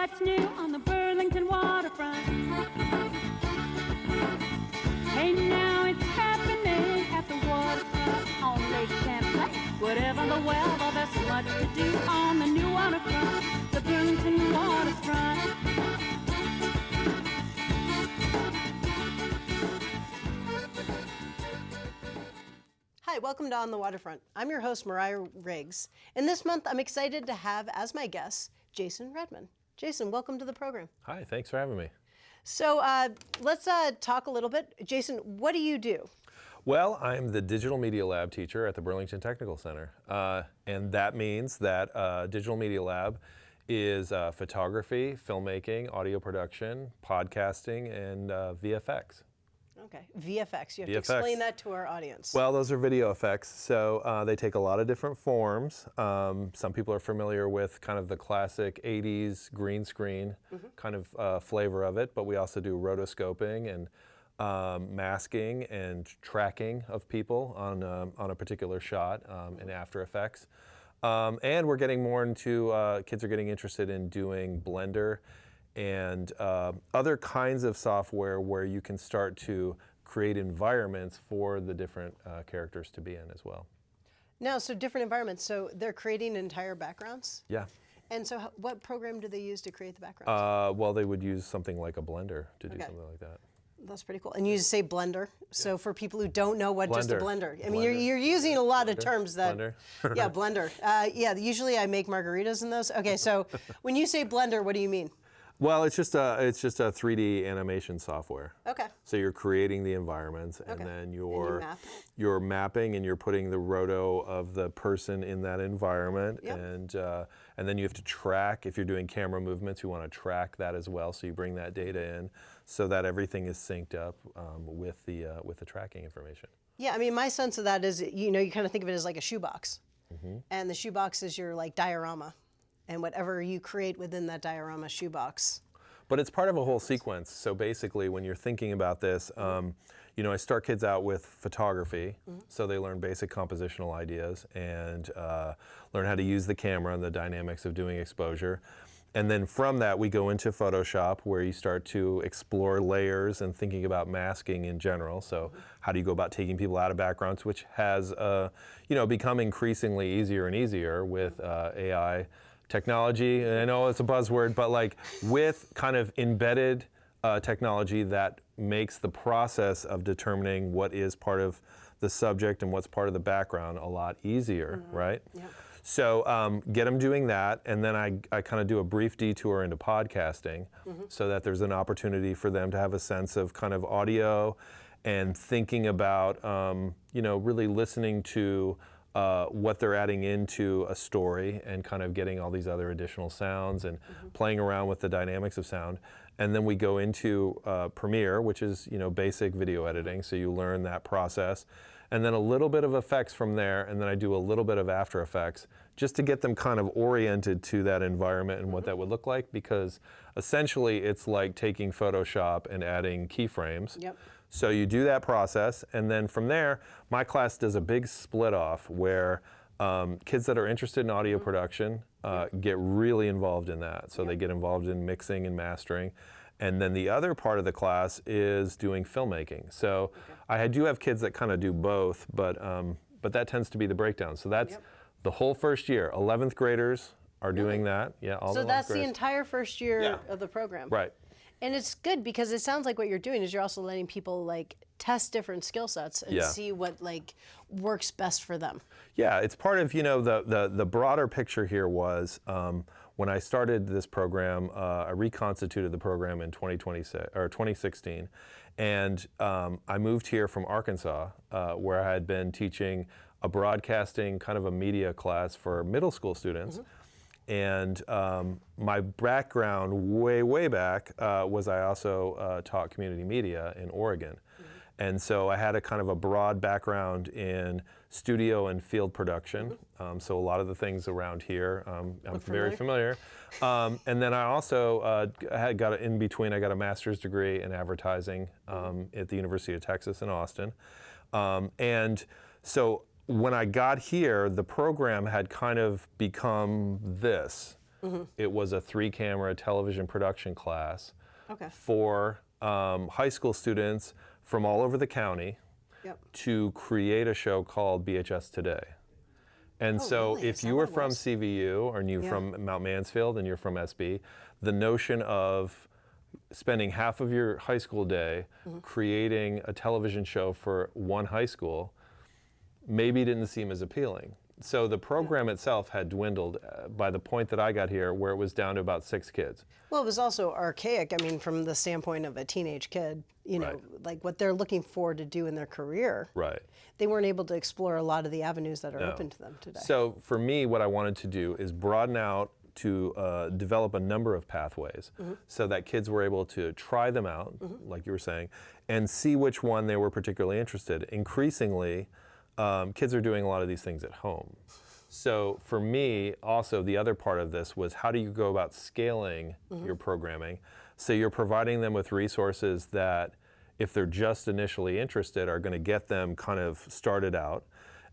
what's new on the Burlington waterfront. Hey, now it's happening at the waterfront on Lake Champlain. Whatever the weather, there's much to do on the new waterfront, the Burlington waterfront. Hi, welcome to On the Waterfront. I'm your host, Mariah Riggs. And this month, I'm excited to have as my guest, Jason Redmond. Jason, welcome to the program. Hi, thanks for having me. So let's talk a little bit. Jason, what do you do? Well, I'm the Digital Media Lab teacher at the Burlington Technical Center. And that means that Digital Media Lab is photography, filmmaking, audio production, podcasting, and VFX. Okay, VFX. You have VFX. to explain that to our audience. Well, those are video effects, so they take a lot of different forms. Some people are familiar with kind of the classic 80s green screen kind of flavor of it, but we also do rotoscoping and masking and tracking of people on a particular shot in After Effects. And we're getting more into, kids are getting interested in doing Blender and other kinds of software where you can start to create environments for the different characters to be in as well. Now, so different environments. So they're creating entire backgrounds? Yeah. And so what program do they use to create the backgrounds? Well, they would use something like a Blender to do something like that. That's pretty cool. And you say Blender. So for people who don't know what just a Blender, I mean, Blender. you're using a lot of terms that, Blender. yeah, Blender. Yeah, usually I make margaritas in those. Okay, so when you say Blender, what do you mean? Well, it's just a 3D animation software. Okay. So you're creating the environments, and then you're mapping and you're putting the roto of the person in that environment, and then you have to track. If you're doing camera movements, you want to track that as well. So you bring that data in so that everything is synced up with the tracking information. Yeah, I mean, my sense of that is, you kind of think of it as like a shoebox, and the shoebox is your like diorama. And whatever you create within that diorama shoebox. But it's part of a whole sequence. So basically, when you're thinking about this, I start kids out with photography, so they learn basic compositional ideas and learn how to use the camera and the dynamics of doing exposure. And then from that, we go into Photoshop, where you start to explore layers and thinking about masking in general. So how do you go about taking people out of backgrounds, which has become increasingly easier and easier with AI technology. And I know it's a buzzword, but like with kind of embedded technology that makes the process of determining what is part of the subject and what's part of the background a lot easier, right? Yeah. So get them doing that, and then I kind of do a brief detour into podcasting so that there's an opportunity for them to have a sense of kind of audio and thinking about, really listening to what they're adding into a story and kind of getting all these other additional sounds and playing around with the dynamics of sound. And then we go into Premiere, which is basic video editing, so you learn that process. And then a little bit of effects from there, and then I do a little bit of After Effects just to get them kind of oriented to that environment and what that would look like, because essentially it's like taking Photoshop and adding keyframes. Yep. So you do that process, and then from there, my class does a big split off where kids that are interested in audio production get really involved in that. So they get involved in mixing and mastering. And then the other part of the class is doing filmmaking. So I do have kids that kind of do both, but that tends to be the breakdown. So that's the whole first year. 11th graders are doing that. Yeah, all so that's the entire first year of the program. Right. And it's good because it sounds like what you're doing is you're also letting people like test different skill sets and see what like works best for them. Yeah, it's part of, the broader picture here was when I started this program, I reconstituted the program in 2016, and I moved here from Arkansas, where I had been teaching a broadcasting kind of a media class for middle school students. And my background way back was I also taught community media in Oregon. And so I had a kind of a broad background in studio and field production. So a lot of the things around here, I'm very familiar. And then I also I got a master's degree in advertising at the University of Texas in Austin. And so when I got here, the program had kind of become this. it was a 3-camera television production class Okay. for high school students from all over the county Yep. to create a show called BHS Today. And Oh, so really? Is if that you what were it from was? CVU or you're Yeah. from Mount Mansfield and you're from SB, the notion of spending half of your high school day creating a television show for one high school maybe didn't seem as appealing. So the program itself had dwindled by the point that I got here, where it was down to about 6 kids. Well, it was also archaic. I mean, from the standpoint of a teenage kid, you know, Right. like what they're looking for to do in their career. Right. They weren't able to explore a lot of the avenues that are No. open to them today. So for me, what I wanted to do is broaden out to develop a number of pathways so that kids were able to try them out, like you were saying, and see which one they were particularly interested. Increasingly, kids are doing a lot of these things at home. So for me, also the other part of this was how do you go about scaling your programming? So you're providing them with resources that, if they're just initially interested, are going to get them kind of started out.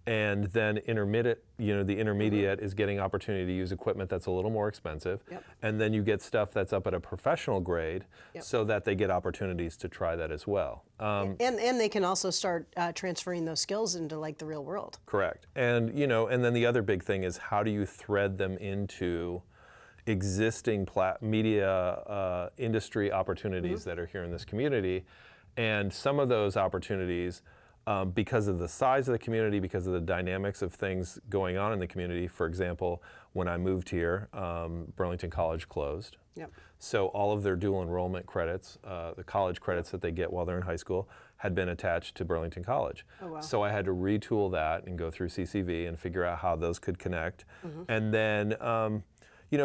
And then the intermediate is getting opportunity to use equipment that's a little more expensive. Yep. And then you get stuff that's up at a professional grade Yep. so that they get opportunities to try that as well. and they can also start transferring those skills into like the real world. Correct. And and then the other big thing is how do you thread them into existing media industry opportunities that are here in this community. And some of those opportunities, because of the size of the community, because of the dynamics of things going on in the community. For example, when I moved here, Burlington College closed. Yep. So all of their dual enrollment credits, the college credits that they get while they're in high school, had been attached to Burlington College. Oh, wow. So I had to retool that and go through CCV and figure out how those could connect. And then,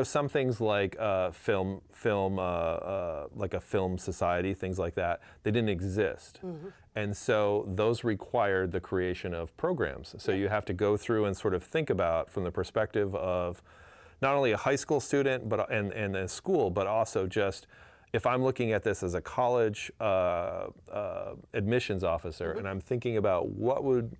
some things like film, like a film society, things like that, they didn't exist. And so those required the creation of programs. So you have to go through and sort of think about from the perspective of not only a high school student and a school, but also just if I'm looking at this as a college admissions officer and I'm thinking about what would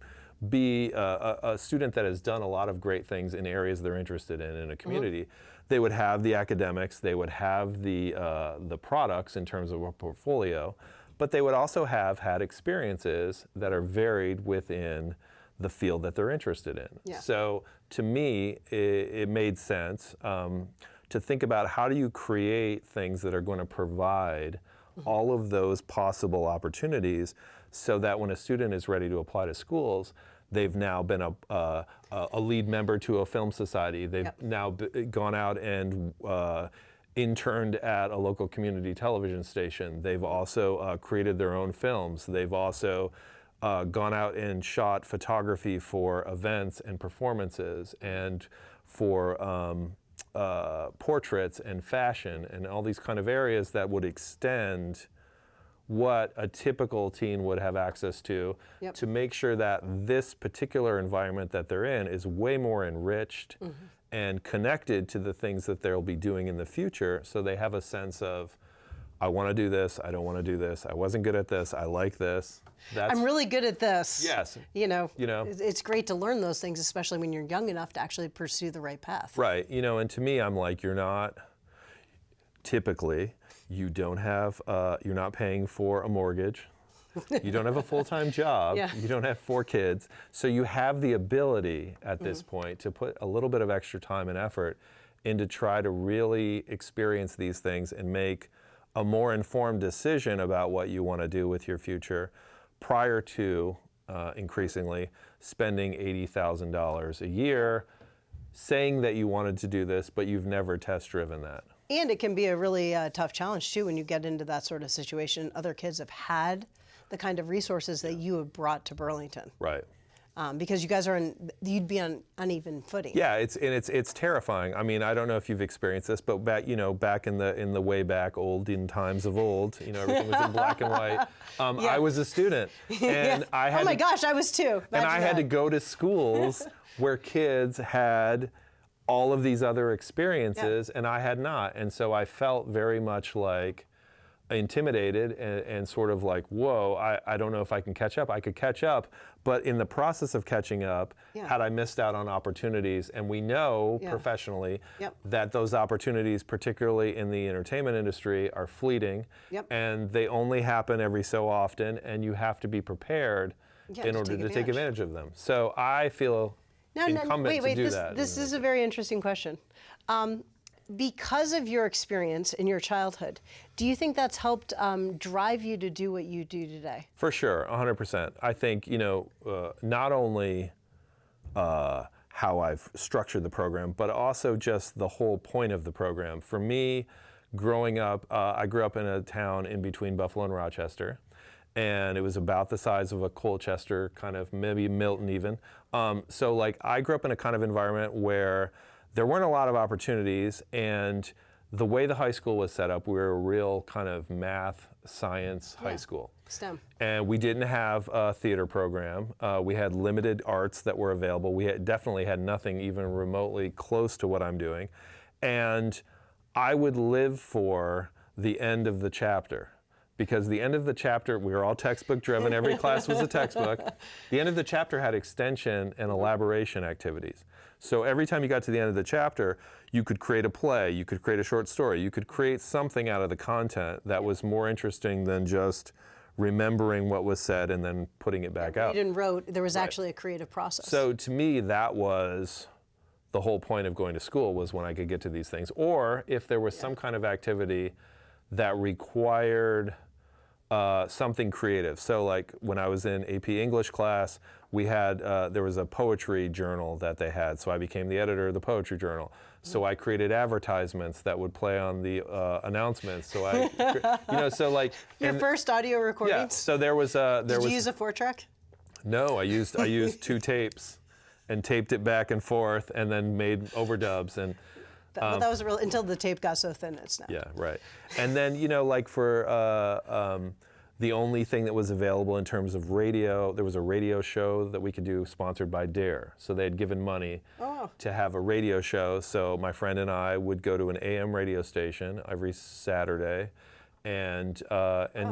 be a student that has done a lot of great things in areas they're interested in a community, they would have the academics, they would have the products in terms of a portfolio, but they would also have had experiences that are varied within the field that they're interested in. Yeah. So to me, it made sense to think about how do you create things that are going to provide all of those possible opportunities so that when a student is ready to apply to schools, they've now been a lead member to a film society. They've now gone out and interned at a local community television station. They've also created their own films. They've also gone out and shot photography for events and performances and for portraits and fashion and all these kind of areas that would extend what a typical teen would have access to to make sure that this particular environment that they're in is way more enriched and connected to the things that they'll be doing in the future, so they have a sense of, I want to do this, I don't want to do this, I wasn't good at this, I like this. I'm really good at this. Yes. It's great to learn those things, especially when you're young enough to actually pursue the right path. Right. And to me, I'm like, you're not paying for a mortgage. You don't have a full-time job. Yeah. You don't have 4 kids. So you have the ability at this point to put a little bit of extra time and effort into try to really experience these things and make a more informed decision about what you want to do with your future prior to increasingly spending $80,000 a year saying that you wanted to do this, but you've never test-driven that. And it can be a really tough challenge too when you get into that sort of situation. Other kids have had the kind of resources that you have brought to Burlington. Right. Because you guys you'd be on uneven footing. Yeah, it's terrifying. I mean, I don't know if you've experienced this, but back in the way back olden times of old, everything was in black and white. I was a student, and I had I was too. And I had to go to schools where kids had all of these other experiences, and I had not. And so I felt very much like intimidated and sort of like, whoa, I don't know if I can catch up. I could catch up, but in the process of catching up, had I missed out on opportunities, and we know professionally that those opportunities, particularly in the entertainment industry, are fleeting, and they only happen every so often, and you have to be prepared in order to take advantage of them. So I feel incumbent to do that. This is a very interesting question. Because of your experience in your childhood, do you think that's helped drive you to do what you do today? For sure, 100%. I think, not only how I've structured the program, but also just the whole point of the program. For me, growing up, I grew up in a town in between Buffalo and Rochester, and it was about the size of a Colchester, kind of maybe Milton even. So like I grew up in a kind of environment where there weren't a lot of opportunities, and the way the high school was set up, we were a real kind of math, science high school. STEM. And we didn't have a theater program. We had limited arts that were available. We definitely had nothing even remotely close to what I'm doing. And I would live for the end of the chapter. Because the end of the chapter, we were all textbook driven, every class was a textbook. The end of the chapter had extension and elaboration activities. So every time you got to the end of the chapter, you could create a play, you could create a short story, you could create something out of the content that was more interesting than just remembering what was said and then putting it back out. Read and wrote, there was actually a creative process. So to me, that was the whole point of going to school, was when I could get to these things. Or if there was some kind of activity that required something creative. So like when I was in AP English class, we had, there was a poetry journal that they had, so I became the editor of the poetry journal. So I created advertisements that would play on the announcements. So I, so like. Your first audio recordings? Yeah, so there was a. Did you use a 4-track? No, I used 2 tapes and taped it back and forth and then made overdubs and. That was real until the tape got so thin it snapped. Yeah, right. And then, like for the only thing that was available in terms of radio, there was a radio show that we could do sponsored by DARE. So they had given money to have a radio show. So my friend and I would go to an AM radio station every Saturday and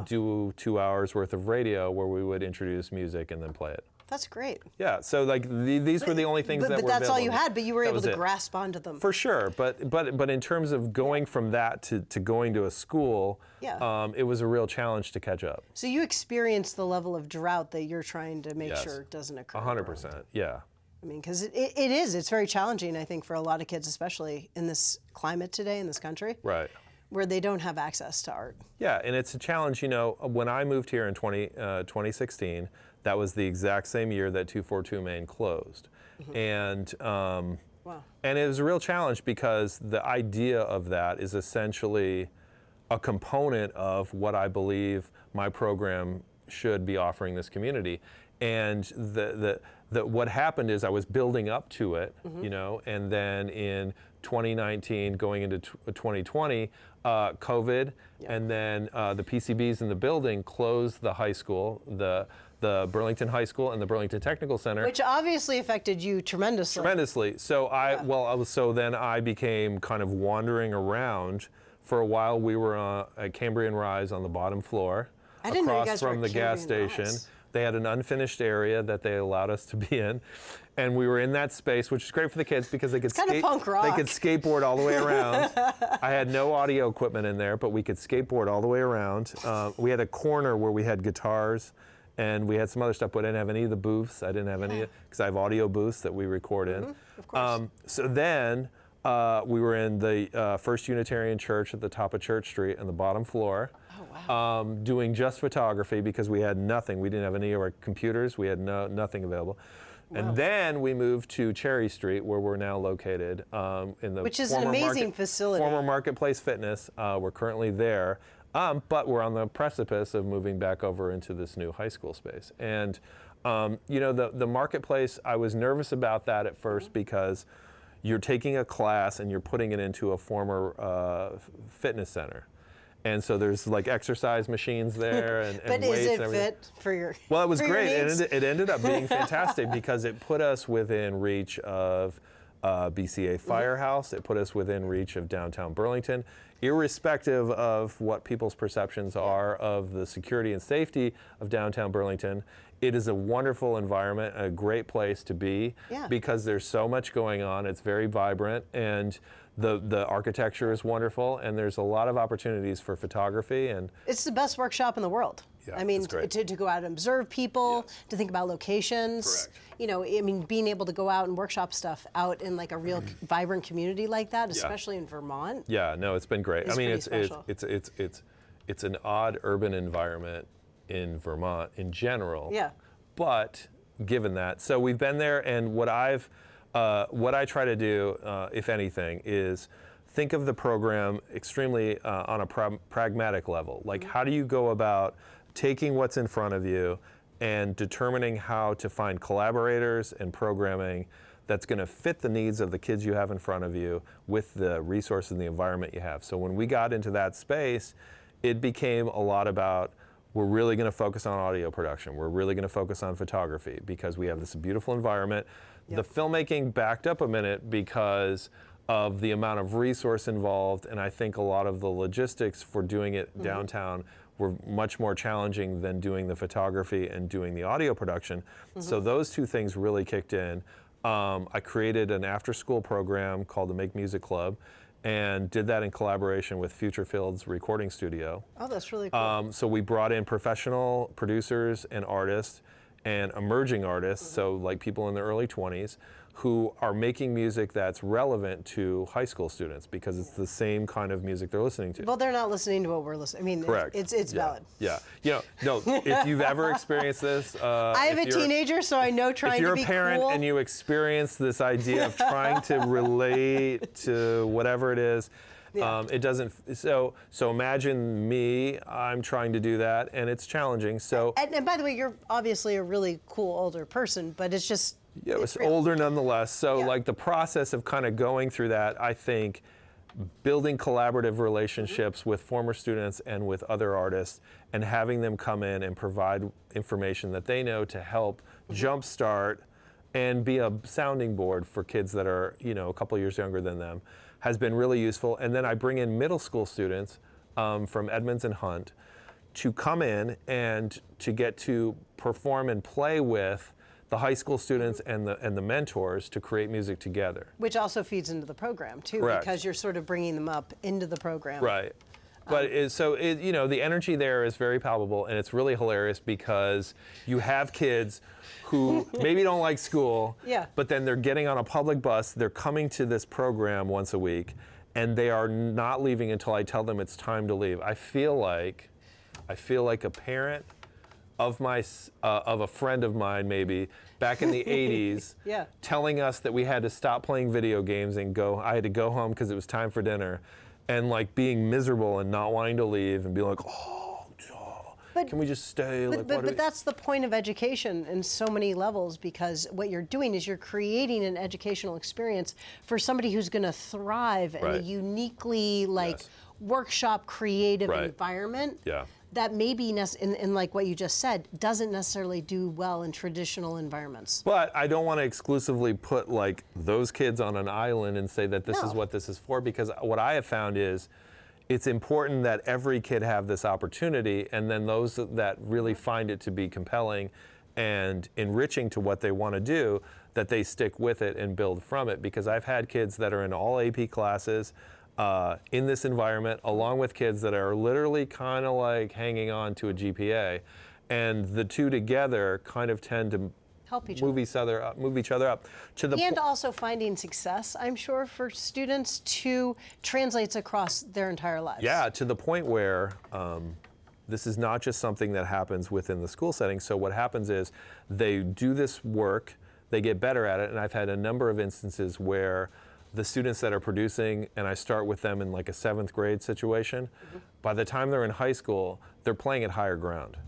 do 2 hours worth of radio where we would introduce music and then play it. That's great. Yeah, so like these were the only things that were available. But that's all you had, but you were able to grasp onto them. For sure, but in terms of going from that to going to a school, it was a real challenge to catch up. So you experienced the level of drought that you're trying to make sure doesn't occur. 100%, yeah. I mean, because it's very challenging, I think, for a lot of kids, especially in this climate today in this country. Right. Where they don't have access to art. Yeah, and it's a challenge, when I moved here in 2016, that was the exact same year that 242 Main closed. And and it was a real challenge because the idea of that is essentially a component of what I believe my program should be offering this community. And what happened is I was building up to it, and then in 2019, going into 2020, COVID, and then the PCBs in the building closed the high school, the Burlington High School and the Burlington Technical Center. Which obviously affected you tremendously. Tremendously. So so then I became kind of wandering around. For a while, we were at Cambrian Rise on the bottom floor, across from the gas station. They had an unfinished area that they allowed us to be in. And we were in that space, which is great for the kids because they could punk rock. They could skateboard all the way around. I had no audio equipment in there, but we could skateboard all the way around. We had a corner where we had guitars and we had some other stuff, but I didn't have any of the booths. I didn't have any, because I have audio booths that we record in. Of course. So then we were in the First Unitarian Church at the top of Church Street on the bottom floor. Doing just photography because we had nothing. We didn't have any of our computers. We had nothing available. And then we moved to Cherry Street, where we're now located in the which is an amazing facility. Former Marketplace Fitness. We're currently there, but we're on the precipice of moving back over into this new high school space. And the Marketplace, I was nervous about that at first because you're taking a class and you're putting it into a former fitness center. And so there's like exercise machines there and but weights is it and everything. fit for your Well, it was for great. Your needs? It ended up being fantastic because it put us within reach of BCA Firehouse. It put us within reach of downtown Burlington, irrespective of what people's perceptions are of the security and safety of downtown Burlington. It is a wonderful environment, a great place to be because there's so much going on. It's very vibrant, and the architecture is wonderful, and there's a lot of opportunities for photography. And it's the best workshop in the world. Yeah, I mean, it's great. to go out and observe people, to think about locations. Correct. You know, I mean, being able to go out and workshop stuff out in like a real vibrant community like that, especially in Vermont. Yeah, no, it's been great. I mean, special. it's an odd urban environment in Vermont in general. Yeah. But given that, so we've been there, and what I try to do, if anything, is think of the program extremely on a pragmatic level. Like, how do you go about taking what's in front of you and determining how to find collaborators and programming that's going to fit the needs of the kids you have in front of you with the resources and the environment you have. So when we got into that space, it became a lot about, we're really going to focus on audio production. We're really going to focus on photography because we have this beautiful environment. The filmmaking backed up a minute because of the amount of resource involved, and I think a lot of the logistics for doing it downtown were much more challenging than doing the photography and doing the audio production. So those two things really kicked in. I created an after-school program called the Make Music Club, and did that in collaboration with Future Fields Recording Studio. Oh, that's really cool. So we brought in professional producers and artists and emerging artists, so like people in their early 20s, who are making music that's relevant to high school students because it's the same kind of music they're listening to. Well, they're not listening to what we're listening. I mean, Correct. It's valid. Yeah. You know, no, if you've ever experienced this. I have a teenager, so I know trying to be cool. If you're a parent and you experience this idea of trying to relate to whatever it is, it doesn't. So imagine me. I'm trying to do that, and it's challenging. So. And by the way, you're obviously a really cool older person, but it's just. Yeah, it was older nonetheless. So like the process of kind of going through that, I think building collaborative relationships with former students and with other artists and having them come in and provide information that they know to help jumpstart and be a sounding board for kids that are, you know, a couple years younger than them has been really useful. And then I bring in middle school students from Edmonds and Hunt to come in and to get to perform and play with the high school students and the mentors to create music together. Which also feeds into the program too, Correct. Because you're sort of bringing them up into the program. Right. But you know, the energy there is very palpable, and it's really hilarious because you have kids who maybe don't like school, but then they're getting on a public bus, they're coming to this program once a week, and they are not leaving until I tell them it's time to leave. I feel like a parent of a friend of mine, maybe back in the 80s, telling us that we had to stop playing video games and I had to go home because it was time for dinner, and like being miserable and not wanting to leave and be like, can we just stay? But that's the point of education in so many levels, because what you're doing is you're creating an educational experience for somebody who's going to thrive in a uniquely workshop creative environment. That maybe, in like what you just said, doesn't necessarily do well in traditional environments. But I don't want to exclusively put like those kids on an island and say that this is what this is for, because what I have found is it's important that every kid have this opportunity, and then those that really find it to be compelling and enriching to what they want to do, that they stick with it and build from it. Because I've had kids that are in all AP classes, in this environment, along with kids that are literally kind of like hanging on to a GPA, and the two together kind of tend to help each move each other up to the and also finding success, I'm sure, for students to translates across their entire lives. Yeah, to the point where this is not just something that happens within the school setting. So what happens is they do this work, they get better at it, and I've had a number of instances where the students that are producing, and I start with them in like a 7th grade situation, by the time they're in high school, they're playing at higher ground.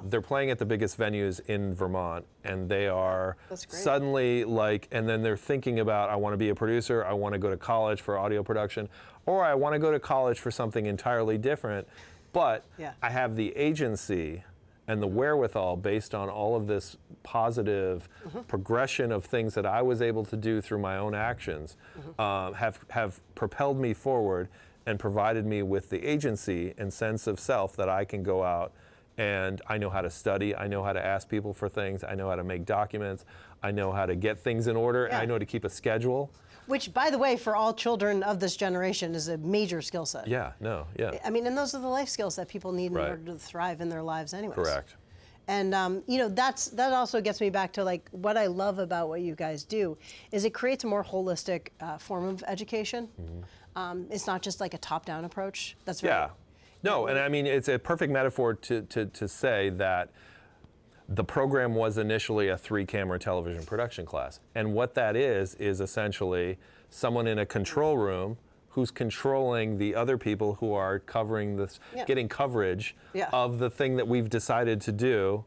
They're playing at the biggest venues in Vermont, and they are suddenly like, and then they're thinking about, I want to be a producer, I want to go to college for audio production, or I want to go to college for something entirely different, but I have the agency and the wherewithal based on all of this positive progression of things that I was able to do through my own actions have propelled me forward and provided me with the agency and sense of self that I can go out and I know how to study, I know how to ask people for things, I know how to make documents, I know how to get things in order, and I know how to keep a schedule. Which, by the way, for all children of this generation is a major skill set. Yeah, I mean, and those are the life skills that people need in order to thrive in their lives anyways. Correct. And, that also gets me back to, like, what I love about what you guys do is it creates a more holistic form of education. It's not just like a top-down approach. That's right. No, and I mean, it's a perfect metaphor to say that the program was initially a 3-camera television production class. And what that is essentially someone in a control room who's controlling the other people who are covering this, getting coverage of the thing that we've decided to do,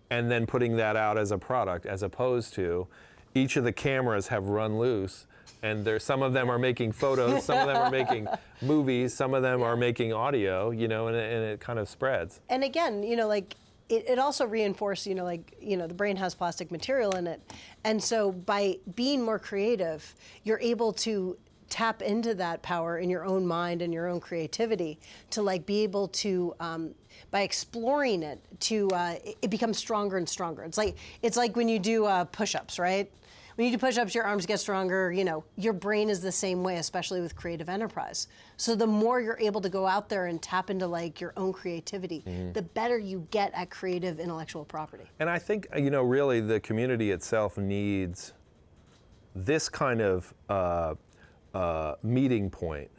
and then putting that out as a product, as opposed to each of the cameras have run loose, and some of them are making photos, some of them are making movies, some of them are making audio, and it kind of spreads. And again, like, it also reinforced, the brain has plastic material in it. And so by being more creative, you're able to tap into that power in your own mind and your own creativity to, like, be able to, by exploring it, it becomes stronger and stronger. It's like when you do push-ups, right? When you do push-ups, your arms get stronger. Your brain is the same way, especially with creative enterprise. So the more you're able to go out there and tap into, like, your own creativity, the better you get at creative intellectual property. And I think, really the community itself needs this kind of meeting point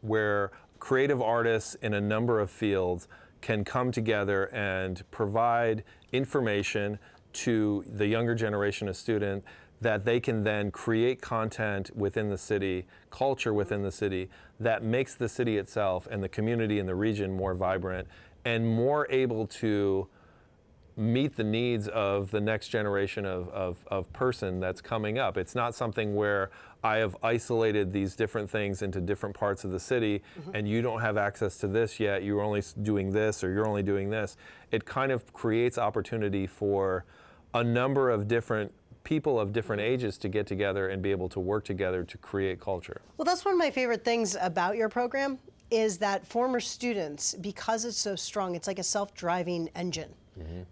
where creative artists in a number of fields can come together and provide information to the younger generation of student that they can then create content within the city, culture within the city, that makes the city itself and the community in the region more vibrant and more able to meet the needs of the next generation of person that's coming up. It's not something where I have isolated these different things into different parts of the city and you don't have access to this yet, you're only doing this or you're only doing this. It kind of creates opportunity for a number of different people of different ages to get together and be able to work together to create culture. Well, that's one of my favorite things about your program is that former students, because it's so strong, it's like a self-driving engine,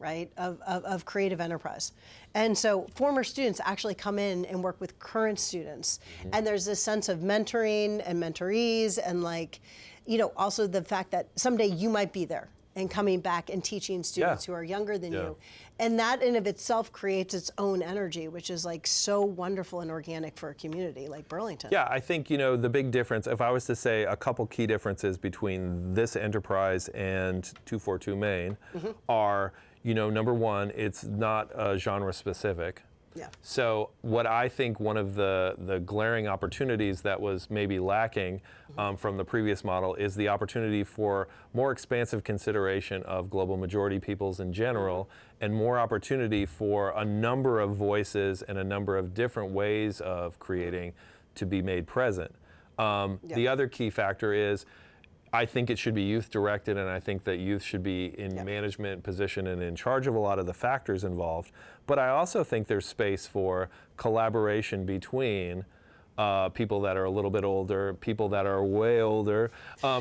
right, of creative enterprise. And so former students actually come in and work with current students. And there's this sense of mentoring and mentorees and, like, also the fact that someday you might be there and coming back and teaching students who are younger than you. And that in of itself creates its own energy, which is, like, so wonderful and organic for a community like Burlington. Yeah, I think, the big difference, if I was to say a couple key differences between this enterprise and 242 Main are, number one, it's not genre specific. Yeah. So what I think one of the glaring opportunities that was maybe lacking from the previous model is the opportunity for more expansive consideration of global majority peoples in general and more opportunity for a number of voices and a number of different ways of creating to be made present. The other key factor is I think it should be youth directed, and I think that youth should be in management position and in charge of a lot of the factors involved. But I also think there's space for collaboration between people that are a little bit older, people that are way older,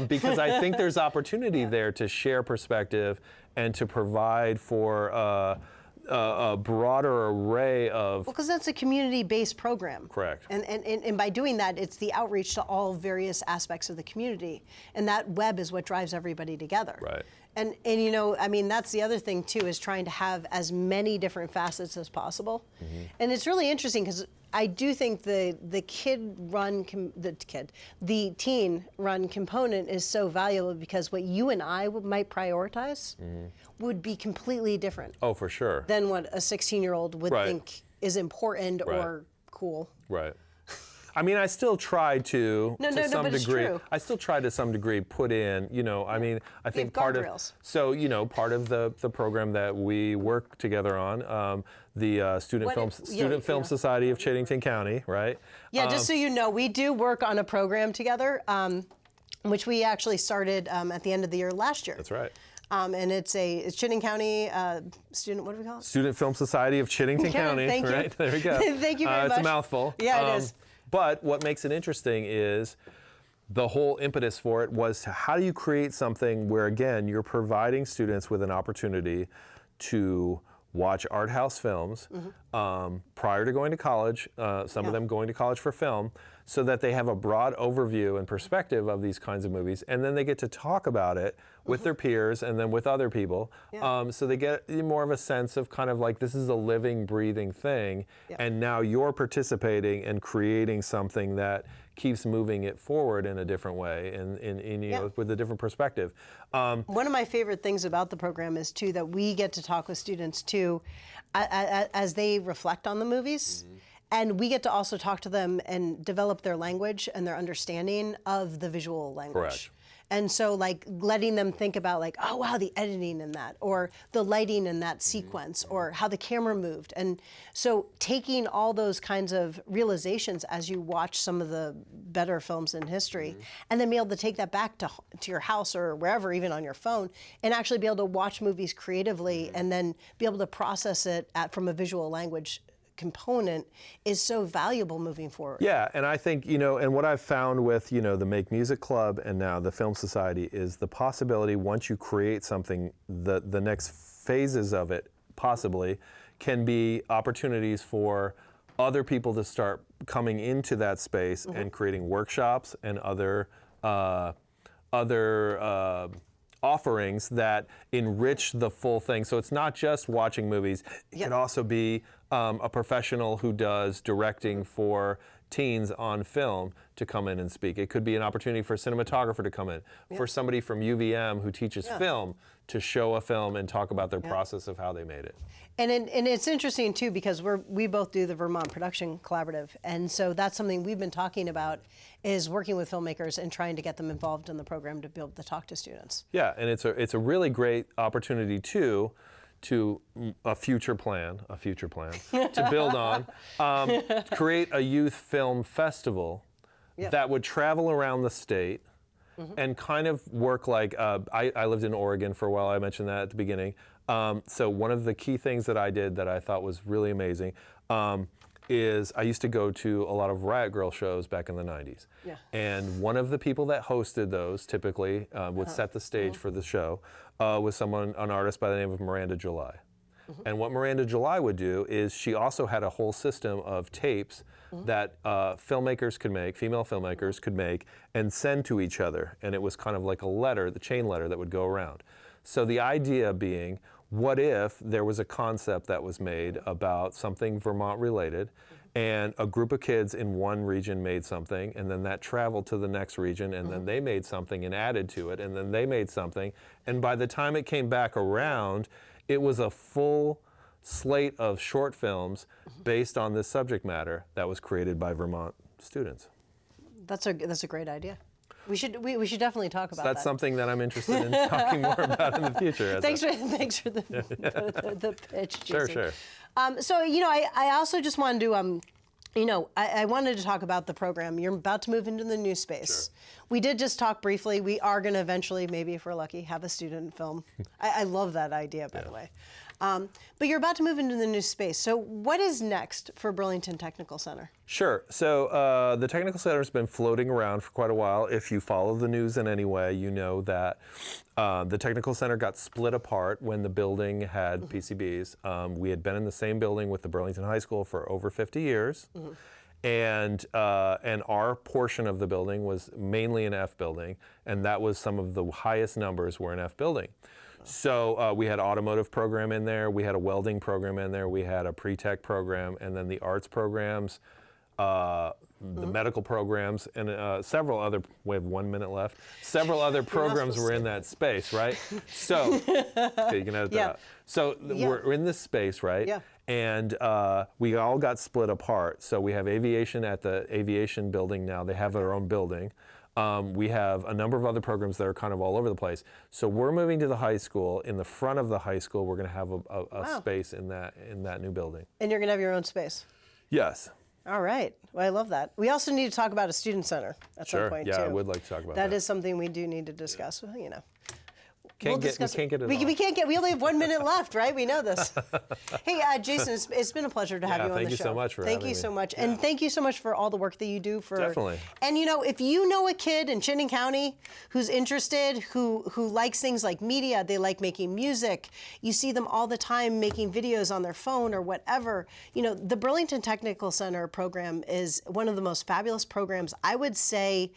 because I think there's opportunity there to share perspective and to provide for a broader array of... Well, because that's a community-based program. Correct. And by doing that, it's the outreach to all various aspects of the community. And that web is what drives everybody together. Right. And I mean, that's the other thing, too, is trying to have as many different facets as possible. And it's really interesting because I do think the teen-run component is so valuable because what you and I might prioritize would be completely different. Oh, for sure. Than what a 16-year-old would think is important or cool. Right. I mean, I still try to some degree. I still try to some degree put in, I mean, I think part of the program that we work together on, the Student Film Society of Chittenden County, right? Yeah, just so you know, we do work on a program together, which we actually started at the end of the year last year. That's right. And it's Chittenden County student, what do we call it? Student Film Society of Chittenden County. Thank you. Right? There we go. Thank you very much. It's a mouthful. Yeah, it is. But what makes it interesting is the whole impetus for it was how do you create something where, again, you're providing students with an opportunity to watch art house films prior to going to college, some of them going to college for film, so that they have a broad overview and perspective of these kinds of movies, and then they get to talk about it with their peers and then with other people. So they get more of a sense of kind of like this is a living, breathing thing, and now you're participating and creating something that keeps moving it forward in a different way and you know, with a different perspective. One of my favorite things about the program is too that we get to talk with students too as they reflect on the movies. And we get to also talk to them and develop their language and their understanding of the visual language. Correct. And so like letting them think about like, oh wow, the editing in that, or the lighting in that sequence, or how the camera moved. And so taking all those kinds of realizations as you watch some of the better films in history, and then be able to take that back to your house or wherever, even on your phone, and actually be able to watch movies creatively and then be able to process it from a visual language component is so valuable moving forward. Yeah, and I think, you know, and what I've found with, you know, the Make Music Club and now the Film Society is the possibility once you create something, the next phases of it possibly can be opportunities for other people to start coming into that space and creating workshops and other offerings that enrich the full thing. So it's not just watching movies. It can also be a professional who does directing for teens on film to come in and speak. It could be an opportunity for a cinematographer to come in, for somebody from UVM who teaches film to show a film and talk about their process of how they made it. And it's interesting too because we both do the Vermont Production Collaborative, and so that's something we've been talking about is working with filmmakers and trying to get them involved in the program to be able to talk to students. Yeah, and it's a really great opportunity too to a future plan to build on, create a youth film festival that would travel around the state and kind of work like, I lived in Oregon for a while, I mentioned that at the beginning. So one of the key things that I did that I thought was really amazing is I used to go to a lot of Riot Girl shows back in the 90s. And one of the people that hosted those typically would set the stage for the show was an artist by the name of Miranda July. And what Miranda July would do is she also had a whole system of tapes that filmmakers could make, female filmmakers could make, and send to each other. And it was kind of like a letter, the chain letter that would go around. So the idea being, what if there was a concept that was made about something Vermont related, and a group of kids in one region made something, and then that traveled to the next region, and then they made something and added to it, and then they made something, and by the time it came back around, it was a full slate of short films based on this subject matter that was created by Vermont students. That's a great idea. We should definitely talk about that. That's something that I'm interested in talking more about in the future. Thanks for the pitch, Sure, JC. sure. So, you know, I also just wanted to, you know, I wanted to talk about the program. You're about to move into the new space. Sure. We did just talk briefly. We are going to eventually, maybe if we're lucky, have a student film. I love that idea, by the way. But you're about to move into the new space. So what is next for Burlington Technical Center? Sure. So the Technical Center has been floating around for quite a while. If you follow the news in any way, you know that the Technical Center got split apart when the building had PCBs. We had been in the same building with the Burlington High School for over 50 years. And our portion of the building was mainly an F building, and that was some of the highest numbers were an F building. So we had automotive program in there, we had a welding program in there, we had a pre-tech program, and then the arts programs, the medical programs, and several other, we have 1 minute left, several other programs were in that space, right? So, okay, you can edit that out. So we're in this space, right? Yeah. And we all got split apart. So we have aviation at the aviation building now, they have their own building. We have a number of other programs that are kind of all over the place. So we're moving to the high school. In the front of the high school, we're going to have a space in that new building. And you're going to have your own space? Yes. All right. Well, I love that. We also need to talk about a student center at some point, too. Yeah, I would like to talk about that. That is something we do need to discuss, you know. We can't get it all. We can't get. We only have 1 minute left, right? We know this. Hey, Jason, it's been a pleasure to have you on the show. Thank you so much for having me. Thank you so much, and thank you so much for all the work that you do for. Definitely. And you know, if you know a kid in Chittenden County who's interested, who likes things like media, they like making music. You see them all the time making videos on their phone or whatever. You know, the Burlington Technical Center program is one of the most fabulous programs. I would say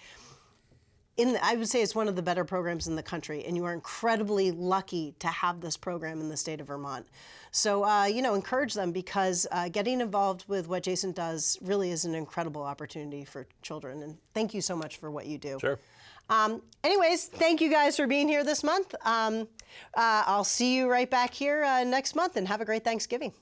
it's one of the better programs in the country, and you are incredibly lucky to have this program in the state of Vermont. So, you know, encourage them, because getting involved with what Jason does really is an incredible opportunity for children. And thank you so much for what you do. Sure. Anyways, thank you guys for being here this month. I'll see you right back here next month, and have a great Thanksgiving.